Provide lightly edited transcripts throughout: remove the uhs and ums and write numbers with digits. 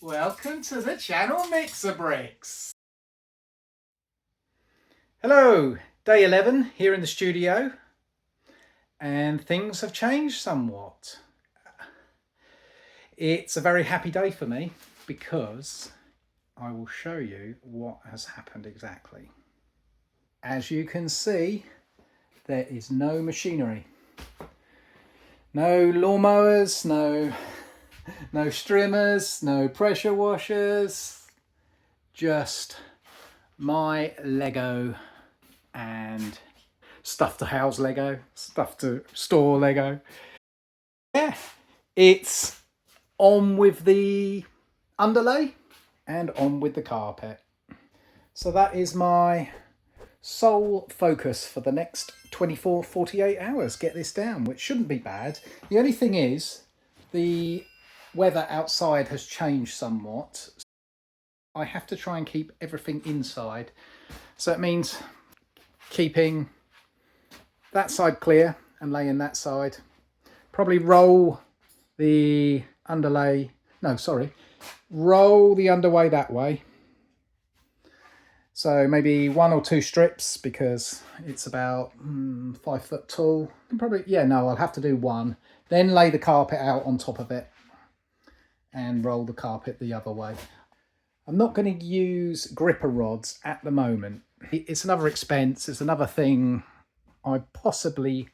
Welcome to the channel MixABrix. Hello, day 11 here in the studio, and things have changed somewhat. It's a very happy day for me because I will show you what has happened exactly. As you can see, there is no machinery. No lawnmowers, no strimmers, no pressure washers, just my Lego and stuff to house Lego, stuff to store Lego. Yeah, it's on with the underlay and on with the carpet. So that is my sole focus for the next 48 hours. Get this down, which shouldn't be bad. The only thing is the weather outside has changed somewhat. I have to try and keep everything inside. So it means keeping that side clear and laying that side. Probably roll the underlay, roll the underway that way. So maybe 1 or 2 strips because it's about 5 foot tall. I'll have to do 1. Then lay the carpet out on top of it and roll the carpet the other way. I'm not going to use gripper rods at the moment. It's another expense. It's another thing I possibly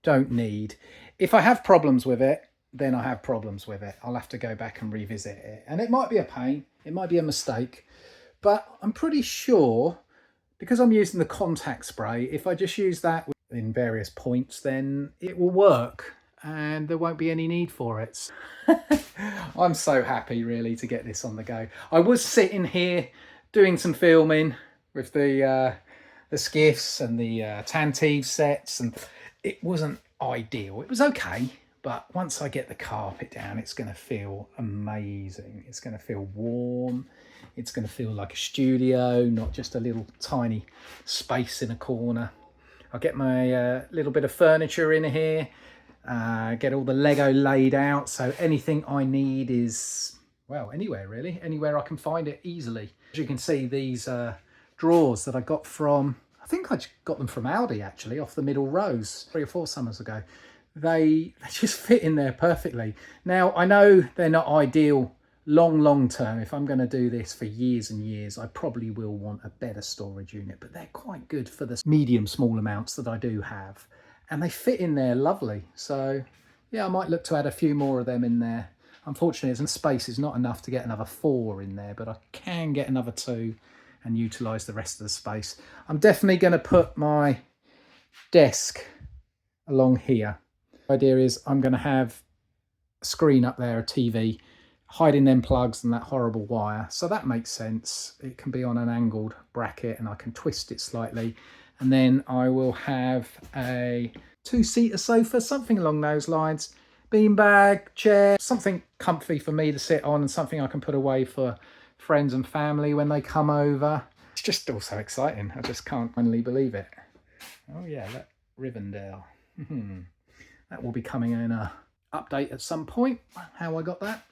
don't need. If I have problems with it, then I have problems with it. I'll have to go back and revisit it. And it might be a pain. It might be a mistake. But I'm pretty sure, because I'm using the contact spray, if I just use that in various points, then it will work and there won't be any need for it. I'm so happy really to get this on the go. I was sitting here doing some filming with the skiffs and the Tantive sets, and it wasn't ideal. It was okay, but once I get the carpet down, it's going to feel amazing. It's going to feel warm. It's going to feel like a studio, not just a little tiny space in a corner. I'll get my little bit of furniture in here, get all the Lego laid out. So anything I need is, well, anywhere really, anywhere I can find it easily. As you can see, these drawers that I got from, I think I got them from Aldi actually, off the middle rows 3 or 4 summers ago. They just fit in there perfectly. Now, I know they're not ideal long term. If I'm going to do this for years and years, I probably will want a better storage unit, but they're quite good for the medium small amounts that I do have, and they fit in there lovely. So yeah, I might look to add a few more of them in there. Unfortunately, the space is not enough to get another 4 in there, but I can get another 2 and utilize the rest of the space. I'm definitely going to put my desk along here. The idea is I'm going to have a screen up there, a TV, hiding them plugs and that horrible wire. So that makes sense. It can be on an angled bracket and I can twist it slightly. And then I will have a 2-seater sofa, something along those lines. Beanbag, chair, something comfy for me to sit on and something I can put away for friends and family when they come over. It's just all so exciting. I just can't finally believe it. Oh yeah, look, Rivendell. That will be coming in a update at some point, how I got that.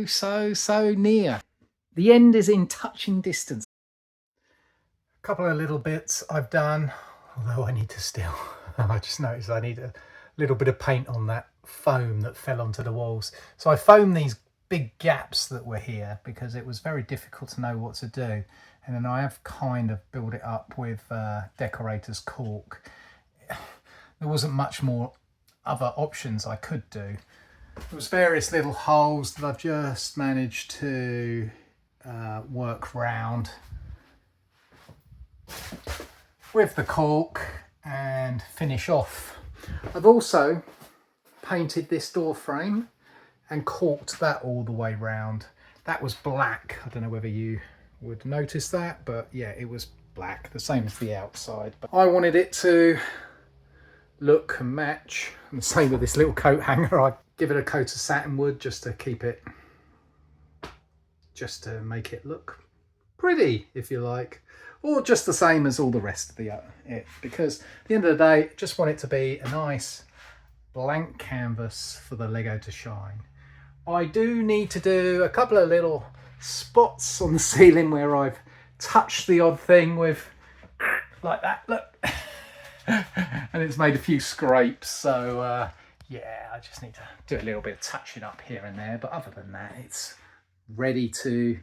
So near. The end is in touching distance. A couple of little bits I've done, although I need to still, I just noticed I need a little bit of paint on that foam that fell onto the walls. So I foamed these big gaps that were here because it was very difficult to know what to do. And then I have kind of built it up with decorator's cork. There wasn't much more other options I could do. There was various little holes that I've just managed to work round with the cork and finish off. I've also painted this door frame and corked that all the way round. That was black. I don't know whether you would notice that, but yeah, it was black, the same as the outside. But I wanted it to look and match. And the same with this little coat hanger. I give it a coat of satin wood just to keep it, just to make it look pretty, if you like, or just the same as all the rest of it, because at the end of the day, just want it to be a nice blank canvas for the Lego to shine. I do need to do a couple of little spots on the ceiling where I've touched the odd thing with, like that, look. And it's made a few scrapes, so yeah, I just need to do a little bit of touching up here and there, but other than that, it's ready to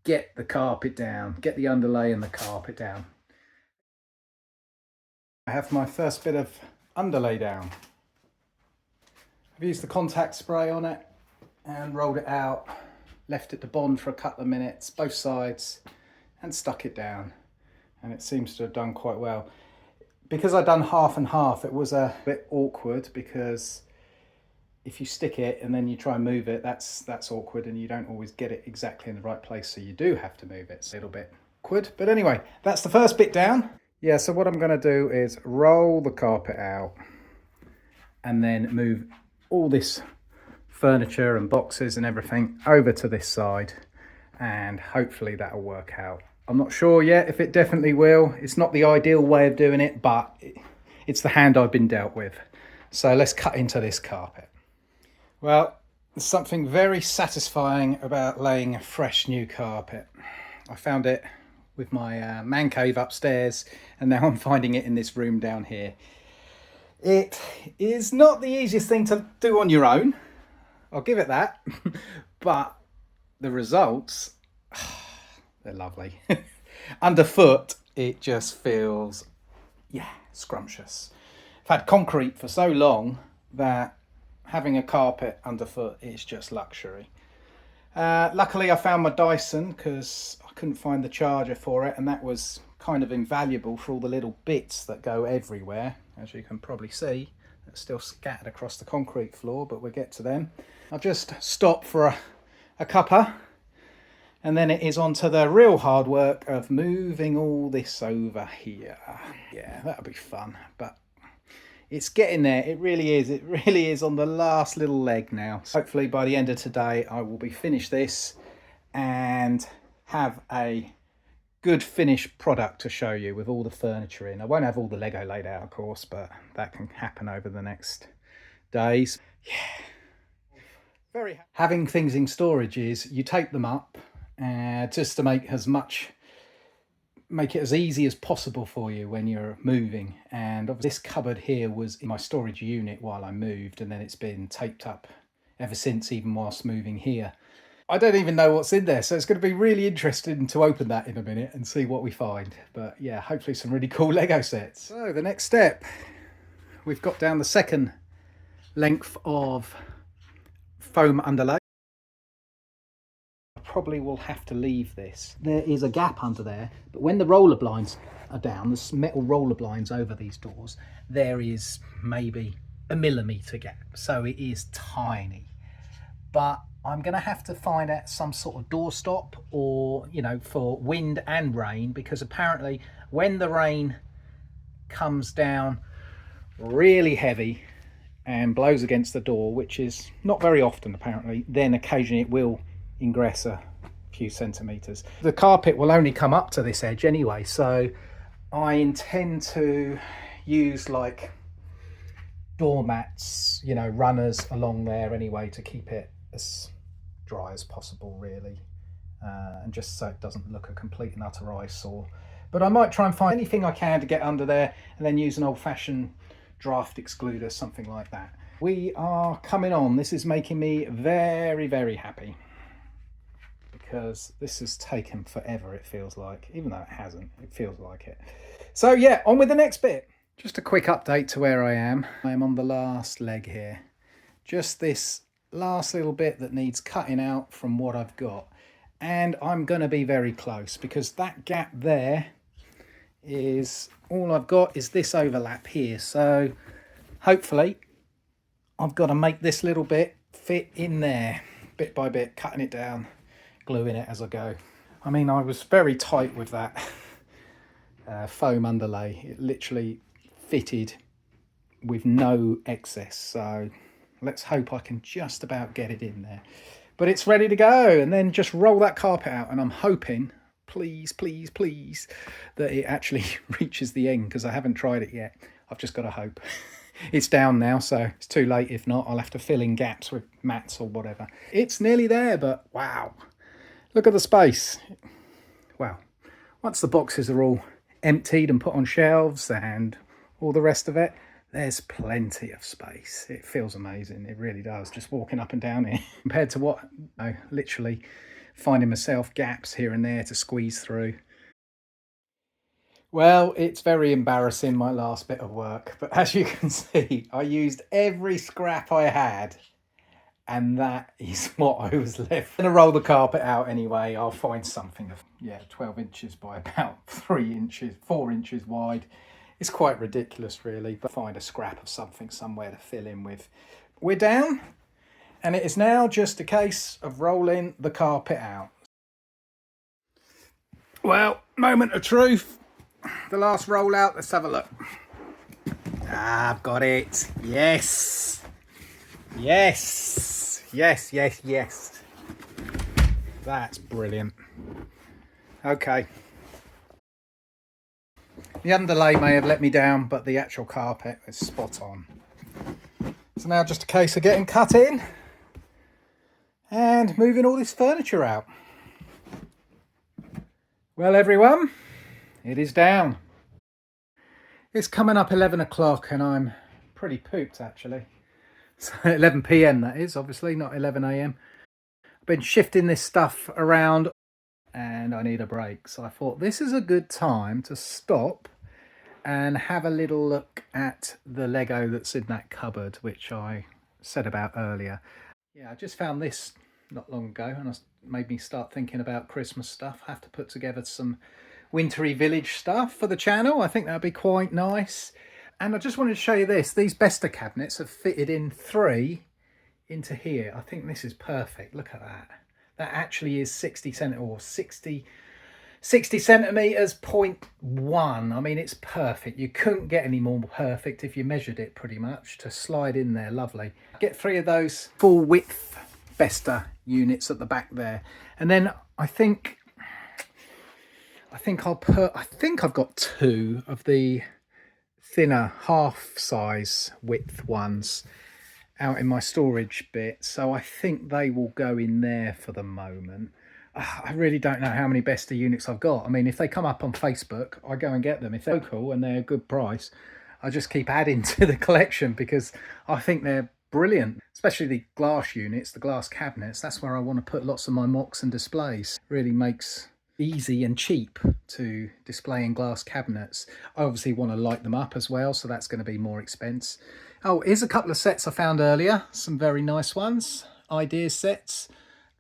get the carpet down, get the underlay and the carpet down. I have my first bit of underlay down. I've used the contact spray on it and rolled it out, left it to bond for a couple of minutes, both sides, and stuck it down. And it seems to have done quite well. Because I've done half and half, it was a bit awkward, because if you stick it and then you try and move it, that's awkward, and you don't always get it exactly in the right place, so you do have to move it. It's a little bit awkward, but anyway, that's the first bit down. Yeah, so what I'm going to do is roll the carpet out and then move all this furniture and boxes and everything over to this side, and hopefully that'll work out. I'm not sure yet if it definitely will. It's not the ideal way of doing it, but it's the hand I've been dealt with. So let's cut into this carpet. Well, there's something very satisfying about laying a fresh new carpet. I found it with my man cave upstairs, and now I'm finding it in this room down here. It is not the easiest thing to do on your own, I'll give it that, but the results, they're lovely. Underfoot, it just feels, yeah, scrumptious. I've had concrete for so long that having a carpet underfoot is just luxury. Luckily I found my Dyson, because I couldn't find the charger for it, and that was kind of invaluable for all the little bits that go everywhere. As you can probably see, they're still scattered across the concrete floor, but we'll get to them. I'll just stop for a cuppa, and then it is on to the real hard work of moving all this over here. Yeah, that'll be fun, but it's getting there. It really is. It really is on the last little leg now. So hopefully by the end of today, I will be finished this and have a good finished product to show you with all the furniture in. I won't have all the Lego laid out, of course, but that can happen over the next days. Yeah. Having things in storage is you tape them up just to make it as easy as possible for you when you're moving. And obviously this cupboard here was in my storage unit while I moved, and then it's been taped up ever since, even whilst moving here. I don't even know what's in there, so it's going to be really interesting to open that in a minute and see what we find. But yeah, hopefully some really cool Lego sets. So the next step, we've got down the second length of foam underlay. Probably will have to leave this. There is a gap under there, but when the roller blinds are down, the metal roller blinds over these doors, there is maybe a millimetre gap, so it is tiny. But I'm going to have to find out some sort of doorstop, or, you know, for wind and rain, because apparently when the rain comes down really heavy and blows against the door, which is not very often apparently, then occasionally it will ingress a few centimetres. The carpet will only come up to this edge anyway, so I intend to use like doormats, you know, runners along there anyway, to keep it as dry as possible really, and just so it doesn't look a complete and utter eyesore. But I might try and find anything I can to get under there, and then use an old-fashioned draft excluder, something like that. We are coming on. This is making me very, very happy, because this has taken forever, it feels like. Even though it hasn't, it feels like it. So yeah, on with the next bit. Just a quick update to where I am. I am on the last leg here. Just this last little bit that needs cutting out from what I've got. And I'm going to be very close, because that gap there is all I've got is this overlap here. So hopefully I've got to make this little bit fit in there, bit by bit, cutting it down, gluing it as I go. I mean, I was very tight with that foam underlay. It literally fitted with no excess, so let's hope I can just about get it in there. But it's ready to go, and then just roll that carpet out, and I'm hoping, please, please, please, that it actually reaches the end, because I haven't tried it yet. I've just got to hope. It's down now, so it's too late. If not, I'll have to fill in gaps with mats or whatever. It's nearly there, but wow. Look at the space. Well, once the boxes are all emptied and put on shelves and all the rest of it, there's plenty of space. It feels amazing. It really does. Just walking up and down here compared to what, literally finding myself gaps here and there to squeeze through. Well, it's very embarrassing, my last bit of work, but as you can see, I used every scrap I had, and that is what I was left. I'm gonna roll the carpet out anyway. I'll find something of, 12 inches by about 3 inches, 4 inches wide. It's quite ridiculous really, but find a scrap of something somewhere to fill in with. We're down, and it is now just a case of rolling the carpet out. Well, moment of truth. The last rollout, let's have a look. I've got it. Yes. Yes. Yes, yes, yes. That's brilliant. Okay. The underlay may have let me down, but the actual carpet is spot on. So now just a case of getting cut in and moving all this furniture out. Well, everyone, it is down. It's coming up 11 o'clock and I'm pretty pooped actually. So 11 p.m. that is, obviously, not 11 a.m. I've been shifting this stuff around and I need a break. So I thought this is a good time to stop and have a little look at the Lego that's in that cupboard, which I said about earlier. Yeah, I just found this not long ago and it made me start thinking about Christmas stuff. I have to put together some wintry village stuff for the channel. I think that'd be quite nice. And I just wanted to show you this. These Besta cabinets have fitted in 3 into here. I think this is perfect. Look at that. That actually is 60 centimeters, 0.1. I mean, it's perfect. You couldn't get any more perfect if you measured it pretty much to slide in there. Lovely. Get 3 of those full width Besta units at the back there. And then I think I've got 2 of the thinner half size width ones out in my storage bit, so I think they will go in there for the moment. I really don't know how many Besta units I've got. I mean, if they come up on Facebook, I go and get them. If they're local and they're a good price, I just keep adding to the collection because I think they're brilliant, especially the glass units, the glass cabinets. That's where I want to put lots of my mocks and displays. Really makes easy and cheap to display in glass cabinets. I obviously want to light them up as well, so that's going to be more expense. Oh, here's a couple of sets I found earlier, some very nice ones, idea sets.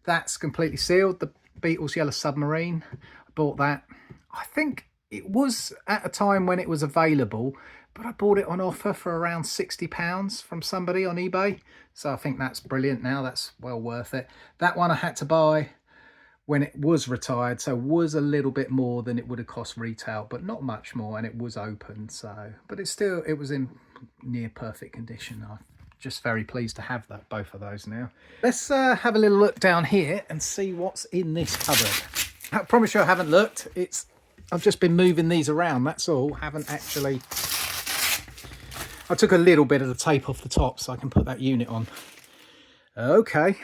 That's completely sealed, the Beatles Yellow Submarine. I bought that. I think it was at a time when it was available, but I bought it on offer for around £60 from somebody on eBay, so I think that's brilliant now. That's well worth it. That one I had to buy when it was retired, so was a little bit more than it would have cost retail, but not much more, and it was open, so, but it was in near perfect condition. I'm just very pleased to have both of those now. Let's have a little look down here and see what's in this cupboard. I promise you I haven't looked. I've just been moving these around, that's all. Haven't actually. I took a little bit of the tape off the top so I can put that unit on. Okay.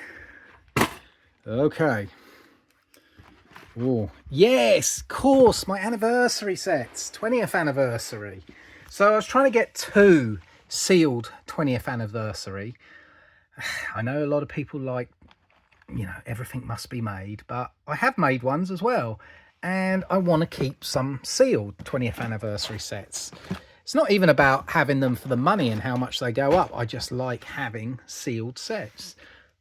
Oh, yes, of course, my anniversary sets, 20th anniversary. So I was trying to get 2 sealed 20th anniversary. I know a lot of people like, everything must be made, but I have made ones as well. And I want to keep some sealed 20th anniversary sets. It's not even about having them for the money and how much they go up. I just like having sealed sets.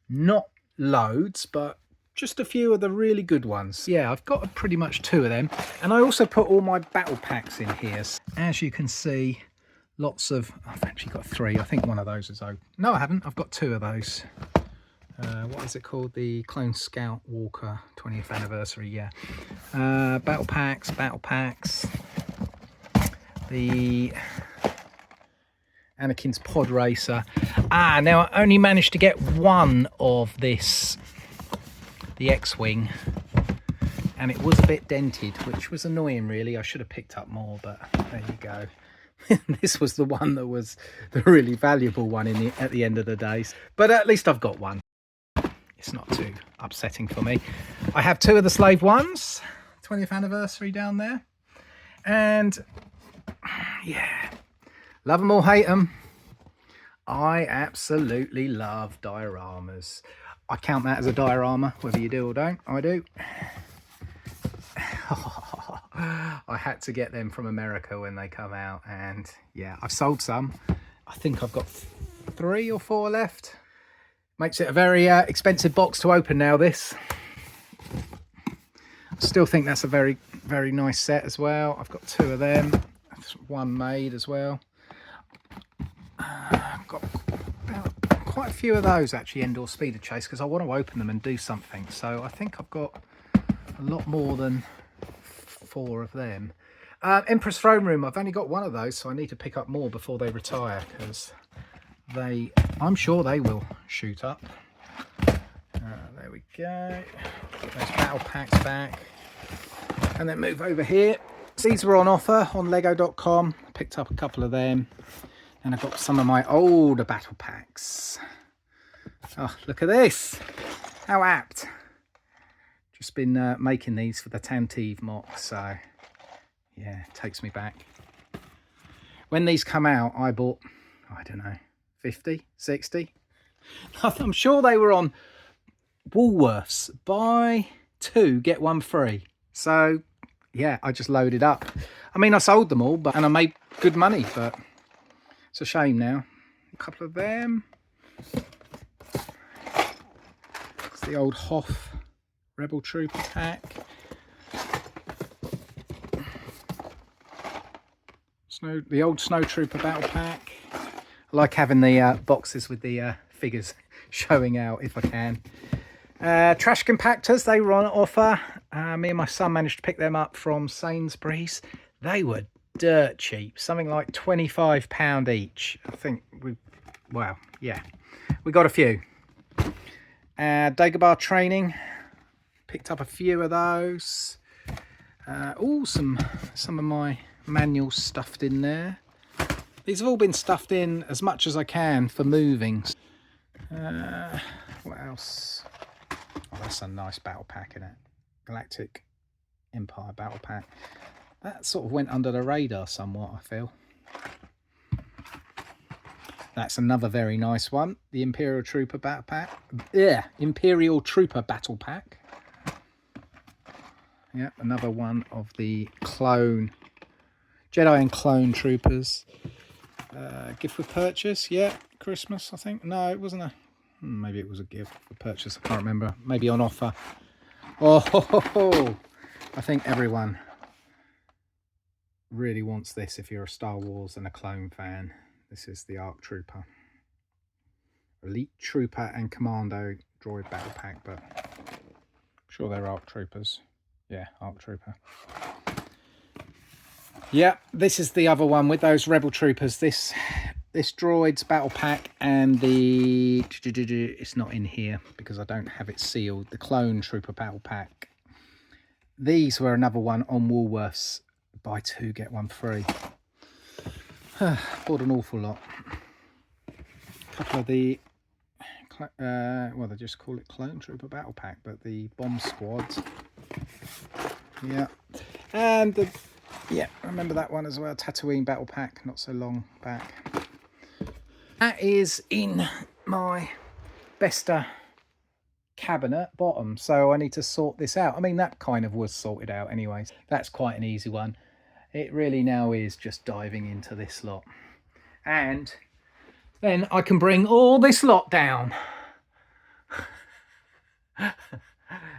Not loads, but just a few of the really good ones. Yeah, I've got pretty much 2 of them. And I also put all my battle packs in here. As you can see, I've actually got 3. I think one of those is open. No, I haven't. I've got 2 of those. What is it called? The Clone Scout Walker 20th anniversary, yeah. Battle packs. The Anakin's Pod Racer. Now I only managed to get 1 of this, the X-Wing, and it was a bit dented, which was annoying really. I should have picked up more, but there you go. This was the one that was the really valuable one at the end of the day, but at least I've got one. it's not too upsetting for me. I have 2 of the Slave ones, 20th anniversary down there. And yeah, love them or hate them. I absolutely love dioramas. I count that as a diorama, whether you do or don't. I do. I had to get them from America when they come out, and yeah, I've sold some. I think I've got 3 or 4 left. Makes it a very expensive box to open now, this. I still think that's a very, very nice set as well. I've got 2 of them. That's 1 made as well. I've got quite a few of those actually, indoor speeder chase, because I want to open them and do something. So I think I've got a lot more than 4 of them. Emperor's Throne Room, I've only got 1 of those, so I need to pick up more before they retire, because I'm sure they will shoot up. There we go. Put those battle packs back, and then move over here. These were on offer on lego.com. Picked up a couple of them. And I've got some of my older battle packs. Oh, look at this. How apt. Just been making these for the Tantive mock, so yeah, it takes me back. When these come out, I bought, I don't know, 50, 60. I'm sure they were on Woolworths. Buy 2, get 1 free. So yeah, I just loaded up. I mean, I sold them all, and I made good money, but it's a shame now. A couple of them. It's the old Hoth Rebel Trooper pack. The old Snow Trooper battle pack. I like having the boxes with the figures showing out if I can. Trash compactors, they were on offer. Me and my son managed to pick them up from Sainsbury's. They were dirt cheap, something like £25 each. I think we got a few. Dagobah training, picked up a few of those. Some of my manuals stuffed in there. These have all been stuffed in as much as I can for moving. What else? Oh, that's a nice battle pack, isn't it? Galactic Empire battle pack. That sort of went under the radar somewhat, I feel. That's another very nice one. The Imperial Trooper battle pack. Yeah, Imperial Trooper battle pack. Yeah, another one of the clone Jedi and clone troopers. Gift for purchase. Yeah, Christmas, I think. No, it wasn't a... Maybe it was a gift for purchase. I can't remember. Maybe on offer. Oh, I think everyone really wants this if you're a Star Wars and a clone fan. This is the ARC Trooper. Elite Trooper and Commando droid battle pack, but I'm sure they're ARC Troopers. Yeah, ARC Trooper. Yeah, this is the other one with those Rebel Troopers. This droid's battle pack and the... It's not in here because I don't have it sealed. The Clone Trooper battle pack. These were another one on Woolworths. Buy 2, get 1 free. Bought an awful lot. A couple of the... well, they just call it Clone Trooper battle pack, but the Bomb Squad. Yeah. And the... Yeah, I remember that one as well. Tatooine battle pack, not so long back. That is in my Besta cabinet bottom, so I need to sort this out. I mean, that kind of was sorted out anyways. That's quite an easy one. It really now is just diving into this lot. And then I can bring all this lot down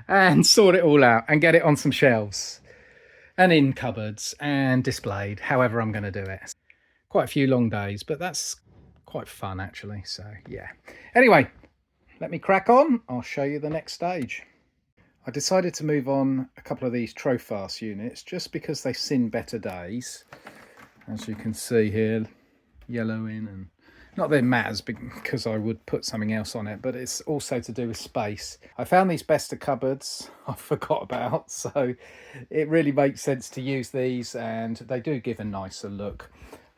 and sort it all out and get it on some shelves and in cupboards and displayed, however I'm going to do it. Quite a few long days, but that's quite fun actually, so yeah. Anyway, let me crack on. I'll show you the next stage. I decided to move on a couple of these Trofast units just because they've seen better days. As you can see here, yellowing, and not that it matters because I would put something else on it, but it's also to do with space. I found these Besta cupboards I forgot about, so it really makes sense to use these, and they do give a nicer look.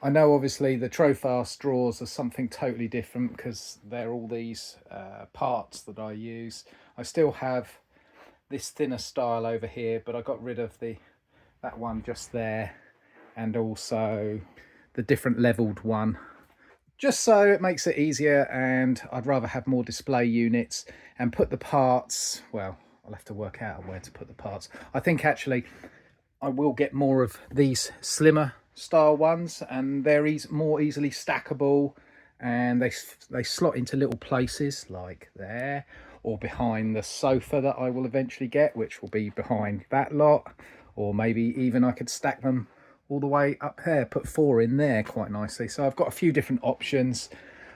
I know obviously the Trofast drawers are something totally different because they're all these parts that I use. I still have this thinner style over here, but I got rid of that one just there, and also the different leveled one, just so it makes it easier. And I'd rather have more display units and put the parts, well, I'll have to work out where to put the parts. I think actually I will get more of these slimmer style ones, and they're more easily stackable, and they slot into little places like there, or behind the sofa that I will eventually get, which will be behind that lot, or maybe even I could stack them all the way up there, put 4 in there quite nicely. So I've got a few different options.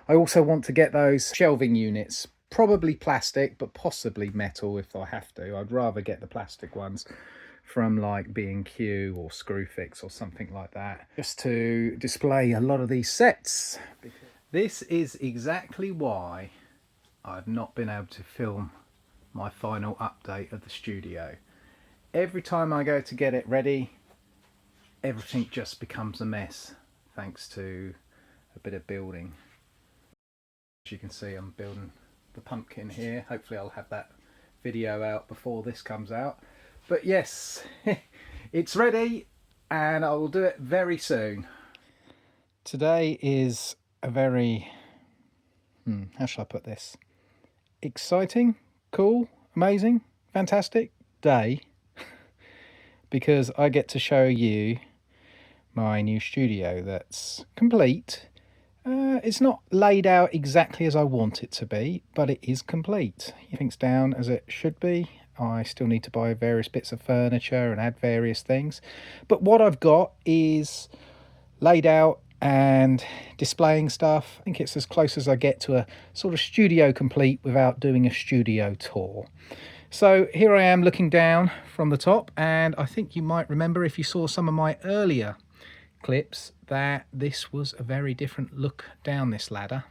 I also want to get those shelving units, probably plastic, but possibly metal if I have to. I'd rather get the plastic ones from like B&Q or Screwfix or something like that, just to display a lot of these sets. This is exactly why I've not been able to film my final update of the studio. Every time I go to get it ready, everything just becomes a mess, thanks to a bit of building. As you can see, I'm building the pumpkin here. Hopefully I'll have that video out before this comes out. But yes, it's ready, and I will do it very soon. Today is a very, how shall I put this? Exciting, cool, amazing, fantastic day, because I get to show you my new studio that's complete. It's not laid out exactly as I want it to be, but it is complete. Everything's down as it should be. I still need to buy various bits of furniture and add various things, but what I've got is laid out and displaying stuff. I think it's as close as I get to a sort of studio complete without doing a studio tour. So here I am looking down from the top, and I think you might remember, if you saw some of my earlier clips, that this was a very different look down this ladder,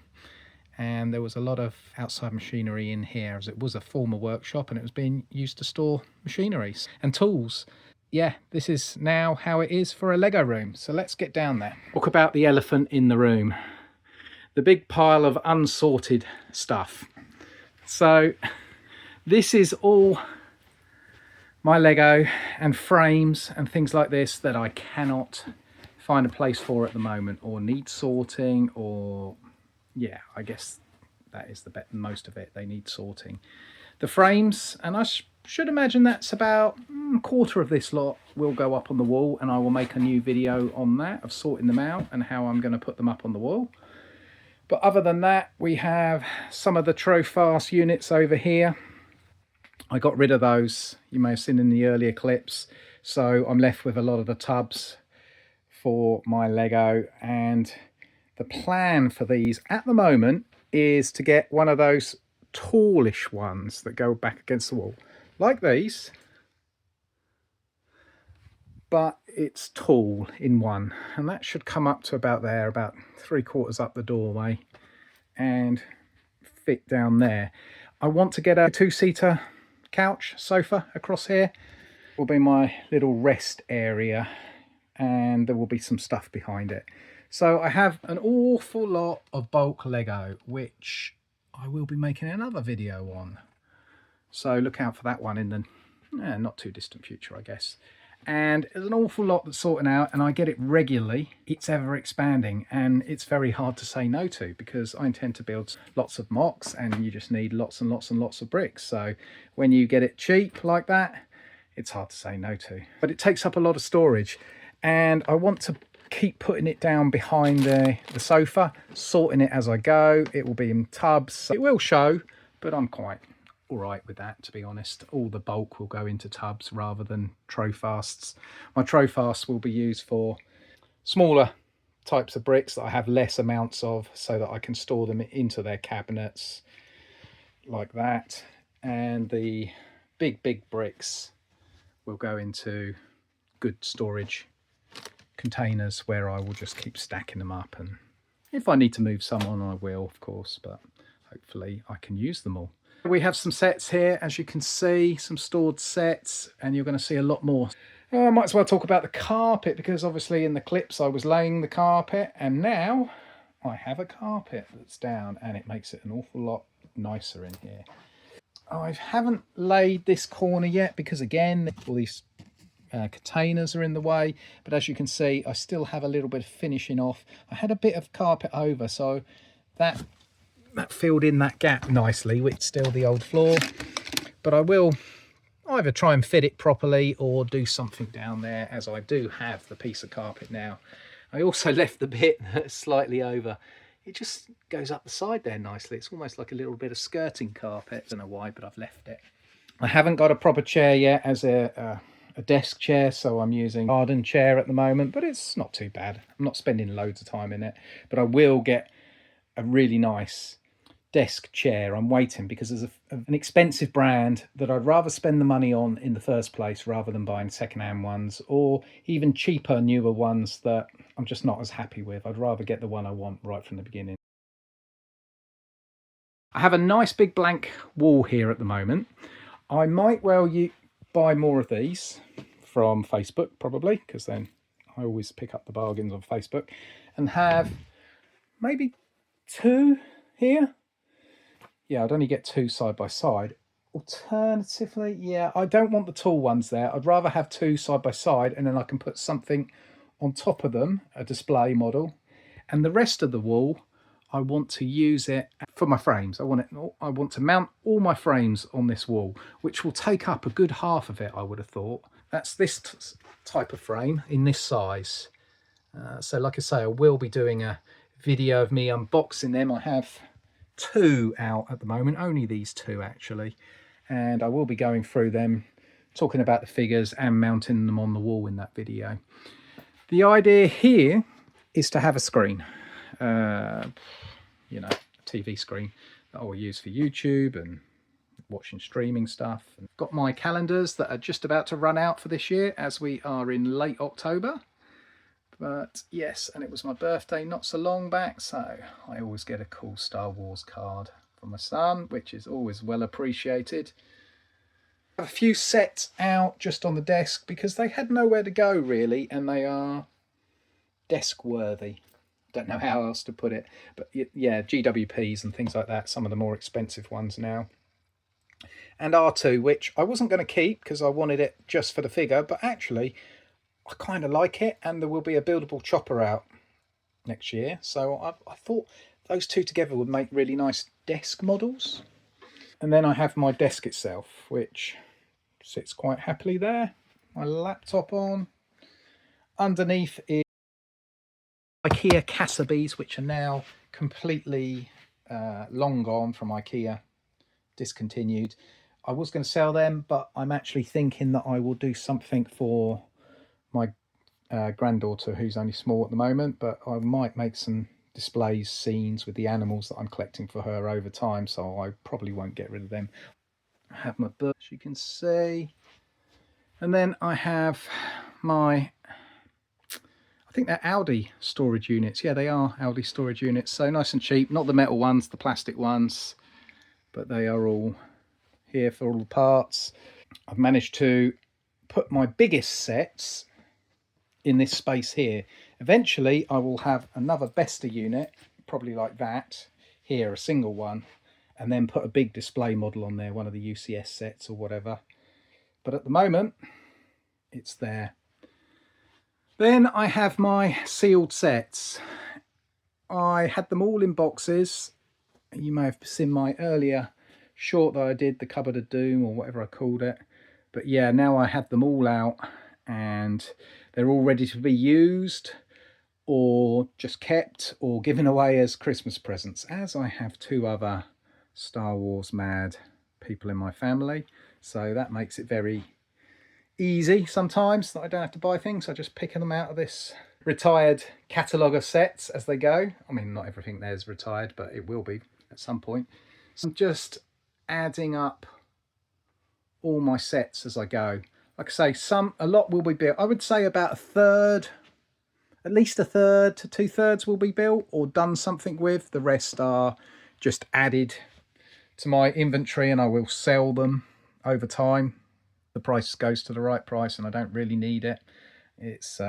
and there was a lot of outside machinery in here, as it was a former workshop and it was being used to store machineries and tools. Yeah, this is now how it is for a Lego room. So let's get down there. Talk about the elephant in the room, the big pile of unsorted stuff. So this is all my Lego and frames and things like this that I cannot find a place for at the moment, or need sorting, or yeah, I guess that is most of it. They need sorting. The frames, and I should imagine that's about a quarter of this lot, will go up on the wall, and I will make a new video on that, of sorting them out and how I'm going to put them up on the wall. But other than that, we have some of the Trofast units over here. I got rid of those, you may have seen in the earlier clips, so I'm left with a lot of the tubs for my Lego. And the plan for these at the moment is to get one of those tallish ones that go back against the wall, like these, but it's tall in one, and that should come up to about there, about 3/4 up the doorway, and fit down there. I want to get a 2-seater couch sofa across here. It will be my little rest area, and there will be some stuff behind it. So I have an awful lot of bulk Lego, which I will be making another video on. So look out for that one in the not too distant future, I guess. And there's an awful lot that's sorting out, and I get it regularly. It's ever expanding, and it's very hard to say no to, because I intend to build lots of mocks, and you just need lots and lots and lots of bricks. So when you get it cheap like that, it's hard to say no to. But it takes up a lot of storage, and I want to keep putting it down behind the sofa, sorting it as I go. It will be in tubs. So it will show, but I'm quite all right with that, to be honest. All the bulk will go into tubs rather than Trofasts. My Trofasts will be used for smaller types of bricks that I have less amounts of, so that I can store them into their cabinets like that. And the big bricks will go into good storage containers, where I will just keep stacking them up, and if I need to move some on, I will, of course, but hopefully I can use them all. We have some sets here, as you can see, some stored sets, and you're going to see a lot more. Oh, I might as well talk about the carpet, because obviously in the clips I was laying the carpet, and now I have a carpet that's down, and it makes it an awful lot nicer in here. I haven't laid this corner yet because, again, all these containers are in the way, but as you can see, I still have a little bit of finishing off. I had a bit of carpet over, so that filled in that gap nicely. It's still the old floor, but I will either try and fit it properly or do something down there, as I do have the piece of carpet now. I also left the bit that's slightly over. It just goes up the side there nicely. It's almost like a little bit of skirting carpet. I don't know why, but I've left it. I haven't got a proper chair yet as a desk chair, so I'm using a garden chair at the moment, but it's not too bad. I'm not spending loads of time in it, but I will get a really nice desk chair. I'm waiting because there's an expensive brand that I'd rather spend the money on in the first place rather than buying secondhand ones, or even cheaper, newer ones that I'm just not as happy with. I'd rather get the one I want right from the beginning. I have a nice big blank wall here at the moment. I might well buy more of these from Facebook, probably, because then I always pick up the bargains on Facebook, and have maybe 2 here. Yeah, I'd only get 2 side by side. Alternatively, yeah, I don't want the tall ones there. I'd rather have 2 side by side, and then I can put something on top of them, a display model. And the rest of the wall, I want to use it for my frames. I want to mount all my frames on this wall, which will take up a good half of it, I would have thought. That's this type of frame in this size. So like I say, I will be doing a video of me unboxing them. I have 2 out at the moment, only these 2 actually, and I will be going through them, talking about the figures and mounting them on the wall in that video. The idea here is to have a screen, you know, a TV screen that I will use for YouTube and watching streaming stuff. And got my calendars that are just about to run out for this year, as we are in late October. But yes, and it was my birthday not so long back, so I always get a cool Star Wars card from my son, which is always well appreciated. I have a few sets out just on the desk because they had nowhere to go really, and they are desk worthy. Don't know how else to put it, but yeah, GWPs and things like that, some of the more expensive ones now. And R2, which I wasn't going to keep because I wanted it just for the figure, but actually I kind of like it, and there will be a buildable chopper out next year, so I thought those 2 together would make really nice desk models. And then I have my desk itself, which sits quite happily there. My laptop on. Underneath is IKEA Casabys, which are now completely long gone from IKEA, discontinued. I was going to sell them, but I'm actually thinking that I will do something for my granddaughter, who's only small at the moment, but I might make some displays, scenes with the animals that I'm collecting for her over time, so I probably won't get rid of them. I have my book, as you can see, and then I have my, I think they're Aldi storage units. Yeah, they are Aldi storage units, so nice and cheap, not the metal ones, the plastic ones, but they are all here for all the parts. I've managed to put my biggest sets in this space here. Eventually I will have another Besta unit, probably like that here, a single one, and then put a big display model on there, one of the UCS sets or whatever, but at the moment it's there. Then I have my sealed sets. I had them all in boxes. You may have seen my earlier short that I did, the Cupboard of Doom or whatever I called it, but yeah, now I have them all out and they're all ready to be used or just kept or given away as Christmas presents, as I have 2 other Star Wars mad people in my family. So that makes it very easy sometimes that I don't have to buy things. I just pick them out of this retired catalogue of sets as they go. I mean, not everything there's retired, but it will be at some point. So I'm just adding up all my sets as I go. Like I say, a lot will be built. I would say about a third, at least a third to 2/3 will be built or done something with. The rest are just added to my inventory and I will sell them over time. the price goes to the right price and I don't really need it, it's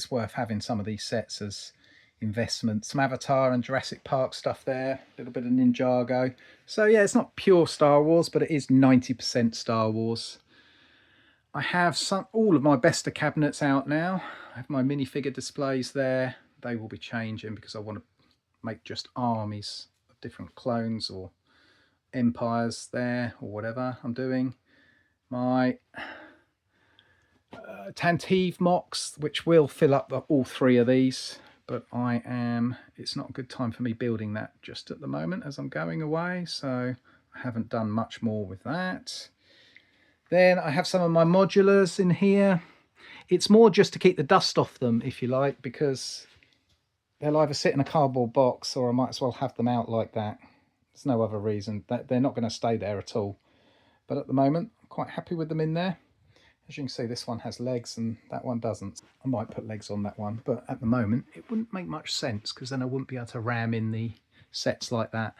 worth having some of these sets as investment. Some Avatar and Jurassic Park stuff there, a little bit of Ninjago. So yeah, it's not pure Star Wars, but it is 90% Star Wars. I have all of my Besta cabinets out now. I have my minifigure displays there. They will be changing because I want to make just armies of different clones or empires there, or whatever I'm doing. My Tantive mocks, which will fill up all three of these, but it's not a good time for me building that just at the moment as I'm going away, so I haven't done much more with that. Then I have some of my modulars in here. It's more just to keep the dust off them, if you like, because they'll either sit in a cardboard box or I might as well have them out like that. There's no other reason. They're not going to stay there at all. But at the moment, I'm quite happy with them in there. As you can see, this one has legs and that one doesn't. I might put legs on that one, but at the moment, it wouldn't make much sense because then I wouldn't be able to ram in the sets like that.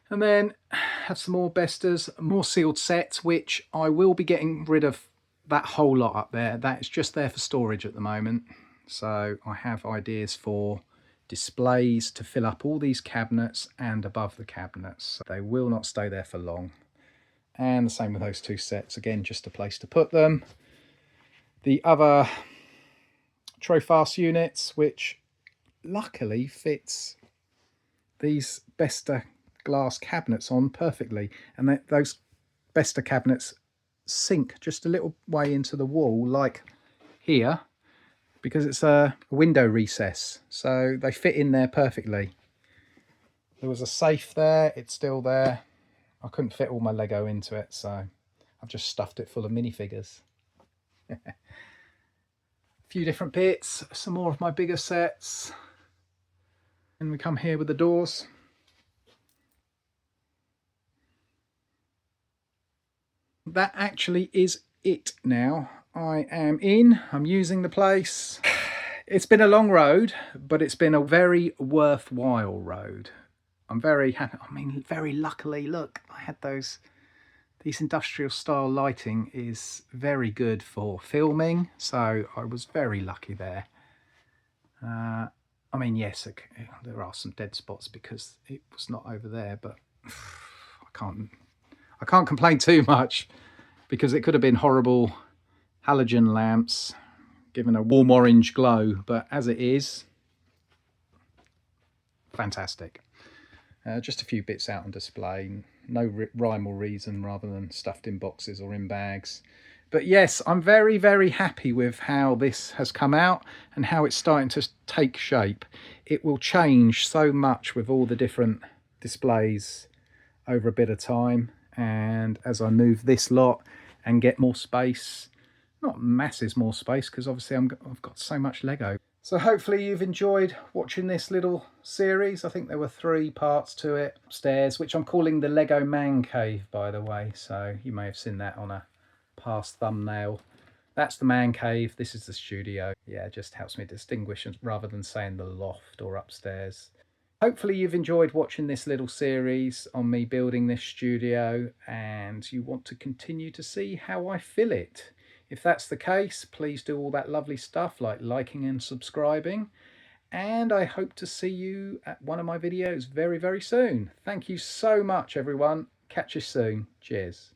And then have some more Bestas, more sealed sets, which I will be getting rid of that whole lot up there. That is just there for storage at the moment. So I have ideas for displays to fill up all these cabinets and above the cabinets. So they will not stay there for long. And the same with those two sets. Again, just a place to put them. The other Trofast units, which luckily fits these Besta glass cabinets on perfectly. And those Besta cabinets sink just a little way into the wall, like here, because it's a window recess. So they fit in there perfectly. There was a safe there. It's still there. I couldn't fit all my Lego into it, so I've just stuffed it full of minifigures. A few different bits, some more of my bigger sets. And we come here with the doors. That actually is it now. I am in, I'm using the place. It's been a long road, but it's been a very worthwhile road. I'm very happy. I mean, very luckily, look, I had these industrial style lighting is very good for filming, so I was very lucky there. I mean, yes, there are some dead spots because it was not over there, but I can't complain too much because it could have been horrible halogen lamps given a warm orange glow, but as it is, fantastic. Just a few bits out on display, no rhyme or reason, rather than stuffed in boxes or in bags. But yes, I'm very, very happy with how this has come out and how it's starting to take shape. It will change so much with all the different displays over a bit of time. And as I move this lot and get more space, not masses more space, because obviously I've got so much Lego. So hopefully you've enjoyed watching this little series. I think there were 3 parts to it upstairs, which I'm calling the Lego Man Cave, by the way. So you may have seen that on a past thumbnail. That's the Man Cave. This is the studio. Yeah, it just helps me distinguish rather than saying the loft or upstairs. Hopefully you've enjoyed watching this little series on me building this studio and you want to continue to see how I fill it. If that's the case, please do all that lovely stuff like liking and subscribing. And I hope to see you at one of my videos very, very soon. Thank you so much, everyone. Catch you soon. Cheers.